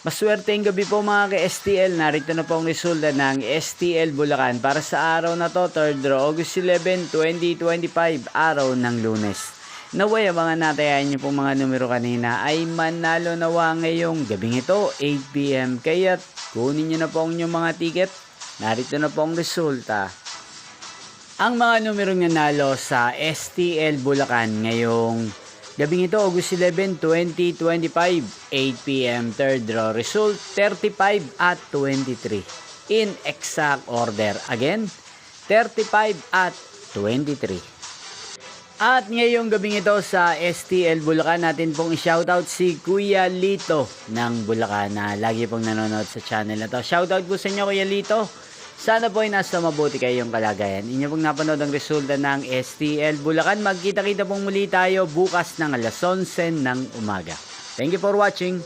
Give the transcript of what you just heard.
Maswerteng gabi po mga ka-STL. Narito na po ang resulta ng STL Bulacan para sa araw na to, 3rd August 11, 2025, araw ng Lunes. Naway ang mga natayahan niyo pong mga numero kanina ay manalo nawa ngayong gabing ito, 8 PM. Kaya kunin niyo na po ang inyong mga ticket. Narito na po ang resulta. Ang mga numero nanalo sa STL Bulacan ngayong gabing ito, August 11, 2025, 8 PM, 3rd draw. Result, 35 at 23. In exact order. Again, 35 at 23. At ngayong gabing ito sa STL Bulacan, natin pong i-shoutout si Kuya Lito ng Bulacan na lagi pong nanonood sa channel na to. Shoutout po sa inyo, Kuya Lito. Sana po ay nasa mabuti kayong kalagayan. Inyo pong napanood ang resulta ng STL Bulacan. Magkita-kita pong muli tayo bukas ng alas 11 ng umaga. Thank you for watching.